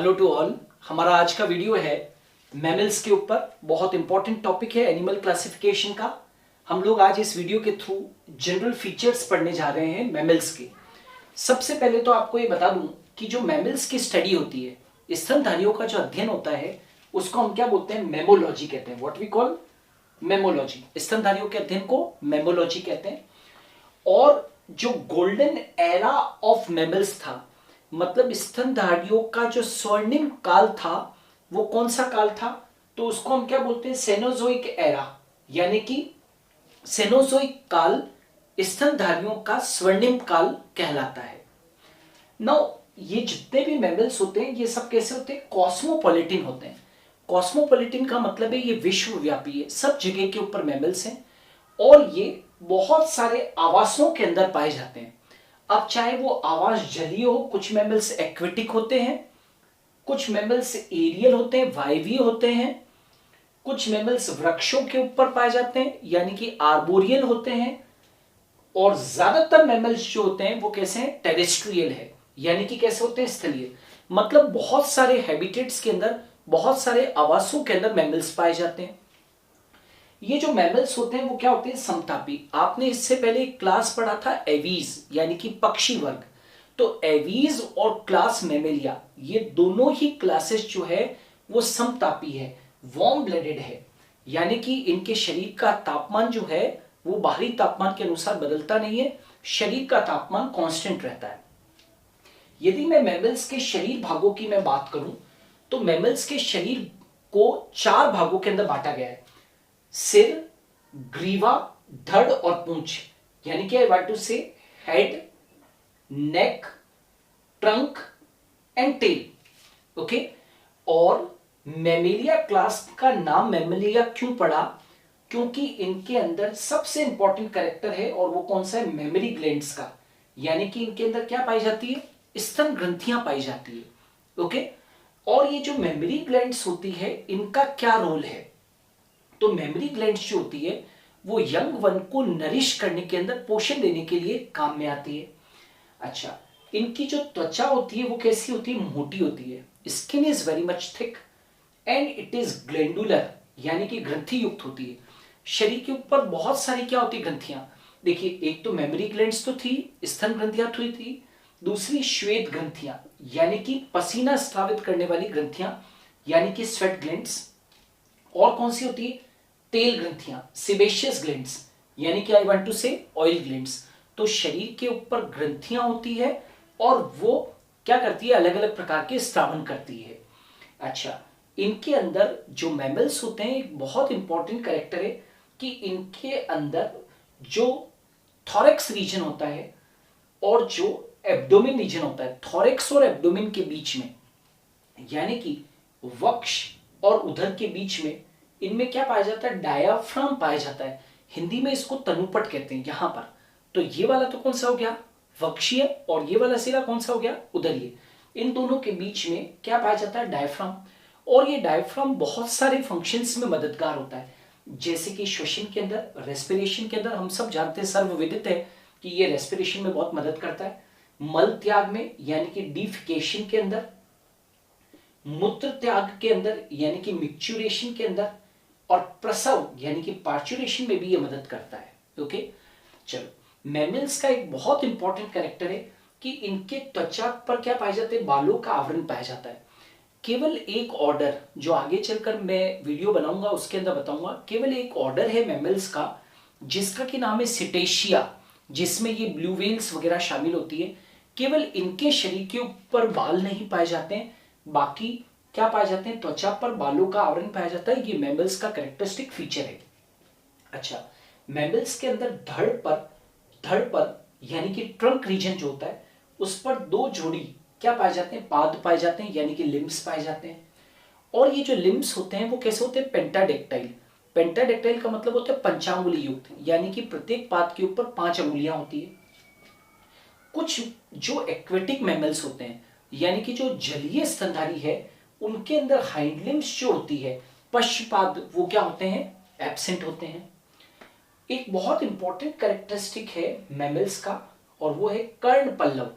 Hello to all. हमारा आज का वीडियो है मैमल्स के ऊपर। बहुत इंपॉर्टेंट टॉपिक है एनिमल क्लासिफिकेशन का। हम लोग आज इस वीडियो के थ्रू जनरल फीचर्स पढ़ने जा रहे हैं मैमल्स के। सबसे पहले तो आपको ये बता दूं कि जो मैमल्स की स्टडी होती है, स्तनधारियों का जो अध्ययन होता है, उसको हम क्या बोलते हैं? मेमोलॉजी कहते हैं। What we call mammalogy. स्तनधारियों के अध्ययन को मेमोलॉजी कहते हैं। और जो गोल्डन एरा ऑफ मैमल्स था, मतलब स्तनधारियों का जो स्वर्णिम काल था, वो कौन सा काल था? तो उसको हम क्या बोलते हैं? सेनोजोइक एरा, यानी कि सेनोजोइक काल स्तनधारियों का स्वर्णिम काल कहलाता है। नाउ ये जितने भी मैमल्स होते हैं, ये सब कैसे होते हैं? कॉस्मोपॉलिटन होते हैं। कॉस्मोपॉलिटन का मतलब है ये विश्वव्यापी है, सब जगह के ऊपर मैमल्स हैं और ये बहुत सारे आवासों के अंदर पाए जाते हैं। अब चाहे वो आवास जलीय हो, कुछ मैमल्स एक्वेटिक होते हैं, कुछ मैमल्स एरियल होते हैं, वायवीय होते हैं, कुछ मैमल्स वृक्षों के ऊपर पाए जाते हैं यानी कि आर्बोरियल होते हैं, और ज्यादातर मैमल्स जो होते हैं वो कैसे हैं? टेरेस्ट्रियल है, यानी कि कैसे होते हैं? स्थलीय। मतलब बहुत सारे हैबिटेट्स के अंदर, बहुत सारे आवासों के अंदर मैमल्स पाए जाते हैं। ये जो मैमल्स होते हैं वो क्या होते हैं? समतापी। आपने इससे पहले एक क्लास पढ़ा था एवीज, यानी कि पक्षी वर्ग। तो एवीज और क्लास मैमेलिया, ये दोनों ही क्लासेस जो है वो समतापी है, वार्म ब्लडेड है, यानी कि इनके शरीर का तापमान जो है वो बाहरी तापमान के अनुसार बदलता नहीं है, शरीर का तापमान कांस्टेंट रहता है। यदि मैं मैमल्स के शरीर भागों की मैं बात करूं, तो मैमल्स के शरीर को 4 भागों के अंदर बांटा गया है: सिर, ग्रीवा, धड़ और पूंछ। यानी कि I want to say head, neck, trunk and tail. Okay. और मैमेलिया क्लास का नाम मैमेलिया क्यों पड़ा? क्योंकि इनके अंदर सबसे इंपॉर्टेंट कैरेक्टर है, और वो कौन सा है? मेमोरी ग्लैंड्स का। यानी कि इनके अंदर क्या पाई जाती है? स्तन ग्रंथियां पाई जाती है। ओके। और ये जो मेमोरी ग्लैंड्स होती है, इनका क्या रोल है? तो मेमोरी ग्लैंड्स जो होती है वो यंग वन को नरिश करने के अंदर, पोषण देने के लिए काम में आती है। अच्छा, इनकी जो त्वचा होती है वो कैसी होती है? मोटी होती है। Skin is very much thick and it is glandular, यानी कि ग्रंथि युक्त होती है। शरीर के ऊपर बहुत सारी क्या होती है? ग्रंथियां। देखिए, एक तो मेमोरी ग्लैंड्स तो थी, स्तन ग्रंथियां थी, दूसरी श्वेत ग्रंथियां, यानी कि पसीना स्रावित करने वाली ग्रंथियां, यानी कि स्वेट ग्लैंड्स। और कौन सी होती है? तेल ग्रंथियां, सिबेशियस ग्लैंड्स, यानी कि आई वांट टू से ऑयल ग्लैंड्स। तो शरीर के ऊपर ग्रंथियां होती है और वो क्या करती है? अलग अलग प्रकार के स्रावन करती है। अच्छा, इनके अंदर जो मैमल्स होते हैं, एक बहुत इंपॉर्टेंट कैरेक्टर है कि इनके अंदर जो थॉरेक्स रीजन होता है और जो एब्डोमेन रीजन होता है, थॉरेक्स और एब्डोमेन के बीच में, यानी कि वक्ष और उदर के बीच में, इनमें क्या पाया जाता है? डायाफ्राम पाया जाता है। हिंदी में इसको तनुपट कहते हैं यहां पर। तो ये वाला तो कौन सा हो गया? वक्षीय, और ये वाला सिरा कौन सा हो गया? उदरीय। इन दोनों के बीच में क्या पाया जाता है? डायफ्राम। और ये डायफ्राम बहुत सारे फंक्शंस में मददगार होता है, जैसे कि श्वसन के अंदर, रेस्पिरेशन के अंदर। हम सब जानते हैं, सर्वविदित है कि ये रेस्पिरेशन में बहुत मदद करता है। मल त्याग में, यानी कि डिफिकेशन के अंदर, मूत्र त्याग के अंदर, यानी कि मिक्चुरेशन के अंदर, और प्रसव यानी कि पार्चुरेशन में भी ये मदद करता है। ओके। चलो, मैमल्स का एक बहुत इंपॉर्टेंट कैरेक्टर है कि इनके त्वचा पर क्या पाया जाता है? बालों का आवरण पाया जाता है। केवल एक ऑर्डर, जो आगे चलकर मैं वीडियो बनाऊंगा उसके अंदर बताऊंगा, केवल एक ऑर्डर है मैमल्स का जिसका कि नाम है सिटेशिया, जिसमें ये ब्लू व्हेल्स वगैरह शामिल होती है। केवल इनके शरीर के ऊपर बाल नहीं पाए जाते हैं, बाकी क्या पाए जाते हैं? त्वचा पर बालों का आवरण पाया जाता है। ये मैमल्स का कैरेक्टरिस्टिक फीचर है। अच्छा, मैमल्स के अंदर धड़ पर यानी कि ट्रंक रीजन जो होता है, उस पर 2 जोड़ी क्या पाए जाते हैं? पाद पाए जाते हैं, यानी कि लिम्स पाए जाते हैं। और ये जो लिम्स होते हैं वो कैसे होते हैं? पेंटाडेक्टाइल। पेंटाडेक्टाइल का मतलब होता है पंचांगुली युक्त, यानी कि प्रत्येक पाद के ऊपर 5 अंगुलियां होती है। कुछ जो एक्वेटिक मैमल्स होते हैं, यानी कि जो जलीय स्तनधारी है, उनके अंदर हाइंड लिम्स जो होती है, पश्चपाद, वो क्या होते हैं? एब्सेंट होते हैं। एक बहुत इंपॉर्टेंट कैरेक्टरिस्टिक है मैमल्स का, और वो है कर्ण पल्लव,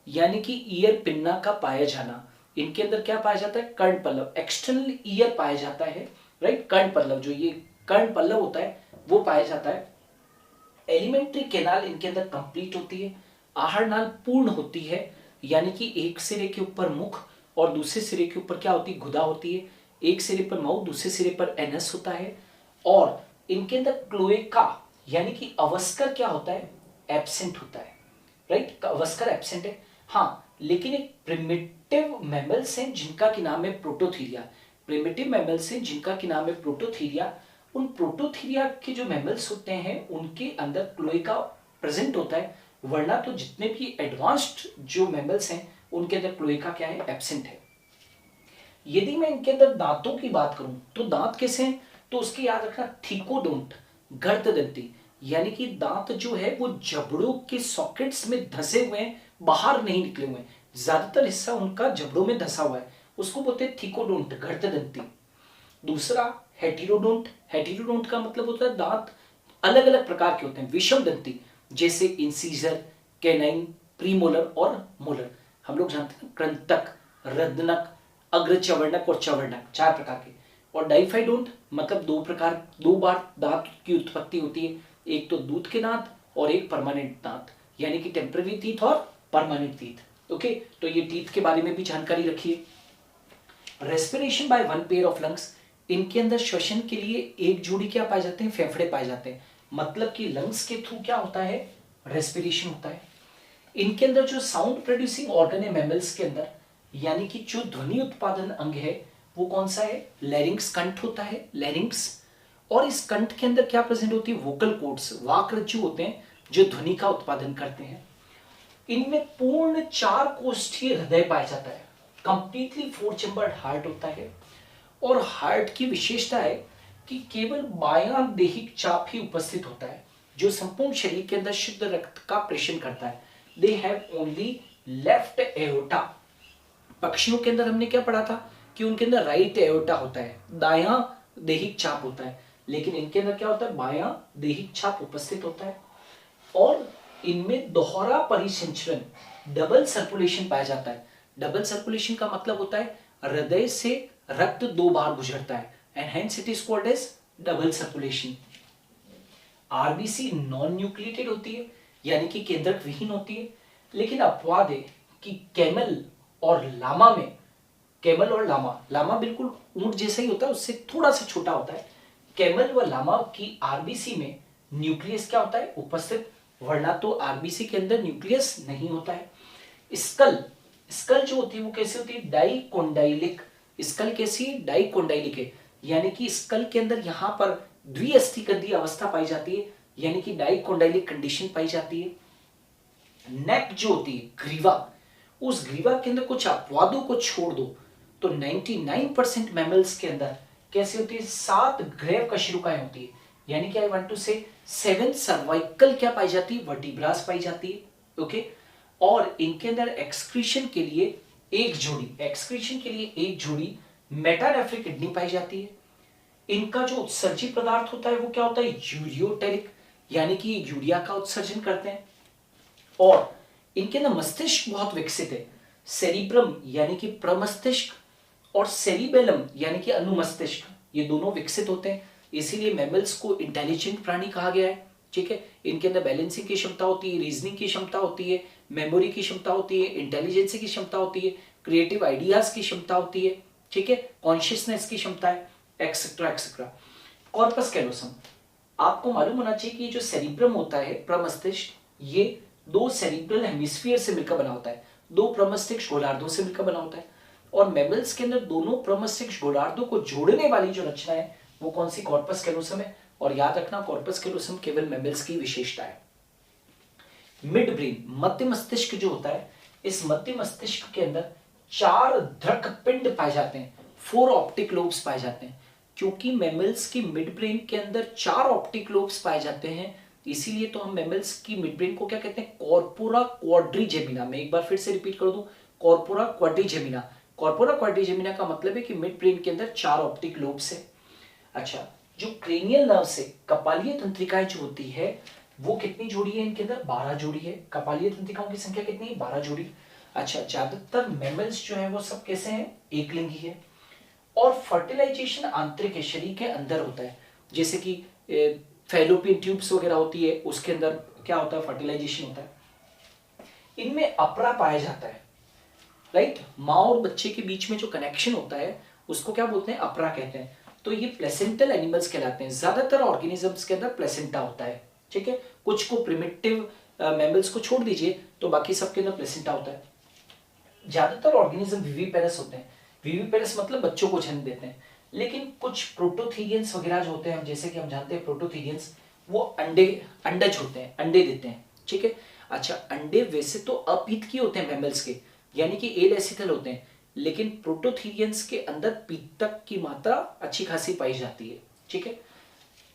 यानी कि ईयर पिन्ना का पाया जाना। इनके अंदर क्या पाया जाता है, कर्ण पल्लव, एक्सटर्नल ईयर पाया जाता है, राइट। कर्ण पल्लव, जो ये कर्ण पल्लव होता है वो पाया जाता है। एलिमेंट्री कैनाल इनके अंदर कंप्लीट होती है। आहार नाल पूर्ण होती है, यानी कि एक सिरे के ऊपर मुख और दूसरे सिरे के ऊपर क्या होती है, गुदा होती है। एक सिरे पर माउथ, दूसरे सिरे पर एनस होता है। और इनके अंदर क्लोएका यानी कि अवस्कर क्या होता है, एब्सेंट होता है, राइट। अवस्कर एब्सेंट है, हाँ। लेकिन एक प्रिमिटिव मैमल्स हैं जिनका की नाम है प्रोटोथीरिया। प्रिमिटिव मैमल्स हैं जिनका की नाम है प्रोटोथीरिया। उन प्रोटोथीरिया के जो मैमल्स होते हैं उनके अंदर क्लोएका प्रेजेंट होता है, वरना तो जितने भी एडवांस्ड जो मैमल्स हैं उनके अंदर क्लोएका क्या है, एब्सेंट है। यदि मैं इनके अंदर दांतों की बात करूं तो दांत कैसे हैं, तो उसकी याद रखना, थीकोडोंट, गर्ददंती, यानी कि दांत जो है वो जबड़ों के सॉकेट्स में धंसे हुए हैं, बाहर नहीं निकले हुए हैं। ज्यादातर हिस्सा उनका जबड़ों में धंसा हुआ है, उसको बोलते हैं थीकोडोंट, गर्ददंती। दूसरा हेटेरोडोंट। हेटेरोडोंट का मतलब होता है दांत अलग अलग प्रकार के होते हैं, विषम दंती, जैसे इंसीजर, कैनाइन, प्रीमोलर और मोलर। हम लोग जानते हैं कृंतक, रदनक, अग्रचवर्णक और चवर्णक, 4 प्रकार के। और डाइफाइडोंट मतलब दो बार दांत की उत्पत्ति होती है, एक तो दूध के दांत और एक परमानेंट दांत, यानी कि टेम्पररी टीथ और परमानेंट टीथ। ओके, तो ये टीथ के बारे में भी जानकारी रखिए। Respiration by one pair of lungs, इनके अंदर श्वसन के लिए एक जोड़ी क्या पाए जाते हैं, फेफड़े पाए जाते हैं। मतलब कि लंग्स के थ्रू क्या होता है, रेस्पिरेशन होता है। इनके अंदर जो साउंड प्रोड्यूसिंग ऑर्गन है मैमल्स के अंदर, यानी कि जो ध्वनि उत्पादन अंग है वो कौन सा है, लैरिंक्स, कंठ होता है, लैरिंक्स। और इस कंठ के अंदर क्या प्रेजेंट होती है, वोकल कॉर्ड्स, वाक रज्जु होते हैं जो ध्वनि का उत्पादन करते हैं। इनमें पूर्ण 4 कोष्ठीय हृदय पाया जाता है, कंप्लीटली 4 चैम्बर्ड हार्ट होता है। और हार्ट की विशेषता है कि केवल बायां देहिक चाप ही उपस्थित होता है जो संपूर्ण शरीर के अंदर शुद्ध रक्त का प्रेषण करता है। They have only left aorta. पक्षियों के अंदर हमने क्या पढ़ा था कि उनके अंदर राइट एओर्टा होता है, दायां देहिक चाप होता है, लेकिन इनके अंदर क्या होता है, बायां देहिक चाप उपस्थित होता है। और इनमें दोहरा परिसंचरण, डबल सर्कुलेशन पाया जाता है। डबल सर्कुलेशन का मतलब होता है हृदय से रक्त 2 बार गुजरता है, and hence it is called as double circulation. RBC non nucleated होती है, यानी कि केंद्रक विहीन होती है। लेकिन अपवाद है कि कैमल और लामा में, कैमल और लामा बिल्कुल ऊंट जैसा ही होता है, उससे थोड़ा सा छोटा होता है। कैमल व लामा की आरबीसी में न्यूक्लियस क्या होता है, उपस्थित, वरना तो आरबीसी के अंदर न्यूक्लियस नहीं होता है। स्कल जो होती है वो कैसे होती है, डाइकोंडाइलिक। स्कल कैसी है, डाइकोंडाइलिक है, यानी कि स्कल के अंदर यहां पर द्विअस्थिकंदीय अवस्था पाई जाती है, यानी कि डाइकोंडाइलिक कंडीशन पाई जाती है। नेक जो होती है, ग्रीवा, उस ग्रीवा के अंदर कुछ अपवादों को छोड़ दो तो 99% मैमल्स के अंदर कैसे होती है, 7 ग्रेव कशेरुकाएं होती है, यानी कि आई वांट टू से 7 सर्वाइकल क्या पाई जाती है, वर्टिब्रास पाई जाती है। ओके, और इनके अंदर एक्सक्रीशन के लिए एक जोड़ी मेटानेफ्रिक किडनी पाई जाती है। इनका जो उत्सर्जी पदार्थ होता है वो क्या होता है, यूरियोटेरिक, यानी कि यूरिया का उत्सर्जन करते हैं। और इनके अंदर मस्तिष्क बहुत विकसित है, सेरिब्रम यानी कि प्रमस्तिष्क और सेरिबेलम यानी कि अनुमस्तिष्क, ये दोनों विकसित होते हैं, इसीलिए मैमल्स को इंटेलिजेंट प्राणी कहा गया है। ठीक है, इनके अंदर बैलेंसिंग की क्षमता होती है, रीजनिंग की क्षमता होती है, मेमोरी की क्षमता होती है, इंटेलिजेंस की क्षमता होती है, क्रिएटिव आइडियाज की क्षमता होती है, ठीक है, कॉन्शियसनेस की क्षमता है, एक्सेट्रा एक्सेट्रा। कॉर्पस कैलोसम, आपको मालूम होना चाहिए कि जो सेरिब्रम होता है, प्रमस्तिष्क, ये 2 सेरिब्रल हेमिस्फीयर से मिलकर बना होता है, 2 प्रमस्तिष्क गोलार्धों से मिलकर बना होता है। और मैमल्स के अंदर दोनों प्रमस्तिष्क गोलार्धों को जोड़ने वाली जो रचना है वो कौन सी, कॉर्पस कैलोसम है। और याद रखना कॉर्पस कैलोसम केवल मैमल्स की विशेषता है। मिड ब्रेन, मध्य मस्तिष्क जो होता है, इस मध्य मस्तिष्क के अंदर 4 दृक पिंड पाए जाते हैं, 4 ऑप्टिक लोब्स पाए जाते हैं। क्योंकि मैमल्स की मिड ब्रेन के अंदर 4 ऑप्टिक लोब्स पाए जाते हैं, इसीलिए तो हम मैमल्स की मिड ब्रेन को क्या कहते हैं, कॉर्पोरा क्वाड्रिजेमिना। मैं एक बार फिर से रिपीट कर दूं, कॉर्पोरा क्वाड्रिजेमिना। कॉर्पोरा क्वाड्रिजेमिना का मतलब है कि मिड ब्रेन के अंदर 4 ऑप्टिक लोब्स है। अच्छा, जो क्रेनियल नर्व से कपालीय तंत्रिकाएं जो होती है वो कितनी जोड़ी है, इनके अंदर 12 जोड़ी है। कपालीय तंत्रिकाओं की संख्या कितनी है, 12 जोड़ी। अच्छा, ज्यादातर मैमल्स जो है वो सब कैसे हैं, एक लिंगी है। और फर्टिलाइजेशन आंतरिक है, शरीर के अंदर होता है। जैसे कि फैलोपियन ट्यूब्स वगैरह होती है, उसके अंदर क्या होता है, फर्टिलाइजेशन होता है। इनमें अपरा पाया जाता है, राइट। माँ और बच्चे के बीच में जो कनेक्शन होता है उसको क्या बोलते हैं, अपरा कहते हैं। तो ये प्लेसेंटल एनिमल्स कहलाते हैं। ज्यादातर ऑर्गेनिजम्स के अंदर प्लेसेंटा होता है, ठीक है। कुछ को, प्रिमिटिव मैमल्स को छोड़ दीजिए, तो बाकी सबके अंदर प्लेसेंटा होता है। ज्यादातर ऑर्गेनिज्म विविपेरस होते हैं। विविपेरस मतलब बच्चों को जन्म देते हैं। लेकिन कुछ प्रोटोथीरियंस वगैरह जो होते हैं, जैसे कि हम जानते हैं प्रोटोथीरियंस, वो अंडज होते हैं, अंडे देते हैं, ठीक है। अच्छा, अंडे वैसे तो अपीतकीय होते हैं मैमल्स के, यानी कि एलेसिथल होते हैं। लेकिन प्रोटोथीरियंस के अंदर पीतक की मात्रा अच्छी खासी पाई जाती है, ठीक है।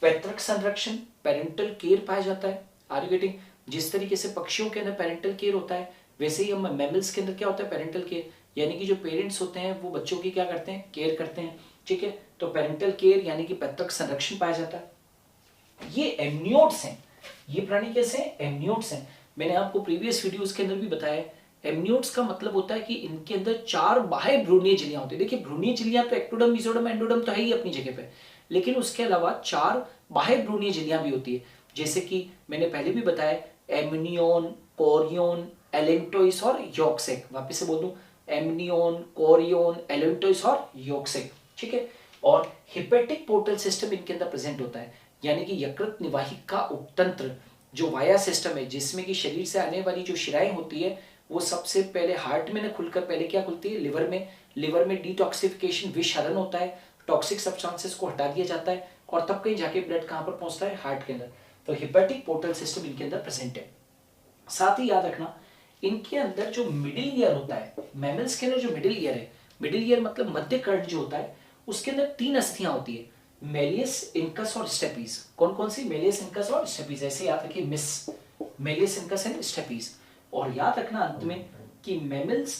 पैतृक संरक्षण, पेरेंटल केयर पाया जाता है। Are you getting? जिस तरीके से पक्षियों के अंदर पेरेंटल केयर होता है, वैसे ही हम मैमल्स के अंदर क्या होता है, पेरेंटल केयर। यानी कि जो पेरेंट्स होते हैं वो बच्चों की क्या करते हैं, केयर करते हैं, ठीक है। तो पेरेंटल केयर यानी कि पैतृक संरक्षण पाया जाता है। ये एमनियोट्स हैं। ये प्राणी कैसे हैं, एमनियोट्स हैं। मैंने आपको प्रीवियस वीडियोस के अंदर भी बताया, एमनियोट्स का मतलब होता है कि इनके अंदर 4 बाह्य भ्रूणीय झिल्लियां होती है। देखिए, भ्रूणीय झिल्लियां तो एक्टोडर्म, मेसोडर्म, एंडोडर्म तो है ही अपनी जगह पे, लेकिन उसके अलावा 4 बाह्य भ्रूणीय झिल्लियां भी होती है। जैसे कि मैंने पहले भी बताया, एमनियोन, कोरियोन, एलेंटोइस और योक्सेक। वापस से बोल दूं, एमनियोन, कोरियोन, एलेंटोइस और योक्सेक, ठीक है। और हिपेटिक पोर्टल सिस्टम इनके अंदर प्रेजेंट होता है, यानी कि यकृत निवाहिका उपतंत्र, जो वाया सिस्टम है, जिसमें कि शरीर से आने वाली जो शिराएं होती है वो सबसे पहले हार्ट में न खुलकर पहले क्या खुलती है, लिवर में। लिवर में डिटॉक्सिफिकेशन, विषहरण होता है, टॉक्सिक सब्सटेंसेस को हटा दिया जाता है, और तब कहीं जाके ब्लड कहां पर पहुंचता है, हार्ट के अंदर। तो हिपेटिक पोर्टल सिस्टम इनके अंदर प्रेजेंट है। साथ ही याद रखना, इनके अंदर जो मिडिल ईयर होता है, मैमल्स के अंदर जो मिडिल ईयर है, मिडिल ईयर मतलब मध्य कर्ण जो होता है, उसके अंदर 3 अस्थियां होती है, मेलियस, इनकस और स्टेपीज। कौन कौन सी, मेलियस, इनकस और स्टेपीज। ऐसे याद रखिए, MIS, malleus, incus and stapes. और याद रखना अंत में कि मैमल्स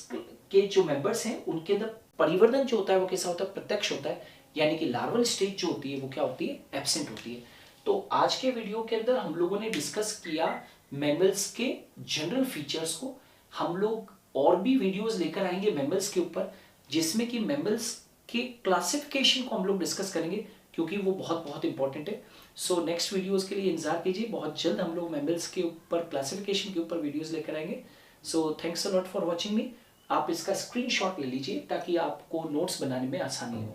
के जो मेंबर्स हैं उनके अंदर परिवर्तन जो होता है वो कैसा होता है, प्रत्यक्ष होता है। यानी कि लार्वल स्टेज जो होती है वो क्या होती है, एब्सेंट होती है। तो आज के वीडियो के अंदर हम लोगों ने डिस्कस किया मैमल्स के जनरल फीचर्स को। हम लोग और भी वीडियोस लेकर आएंगे मैमल्स के ऊपर, जिसमें कि मैमल्स के क्लासिफिकेशन को हम लोग डिस्कस करेंगे, क्योंकि वो बहुत बहुत इंपॉर्टेंट है। सो नेक्स्ट वीडियोस के लिए इंतजार कीजिए, बहुत जल्द हम लोग मैमल्स के ऊपर, क्लासिफिकेशन के ऊपर वीडियोस लेकर आएंगे। So thanks a lot for watching मी। आप इसका स्क्रीनशॉट ले लीजिए ताकि आपको नोट्स बनाने में आसानी हो।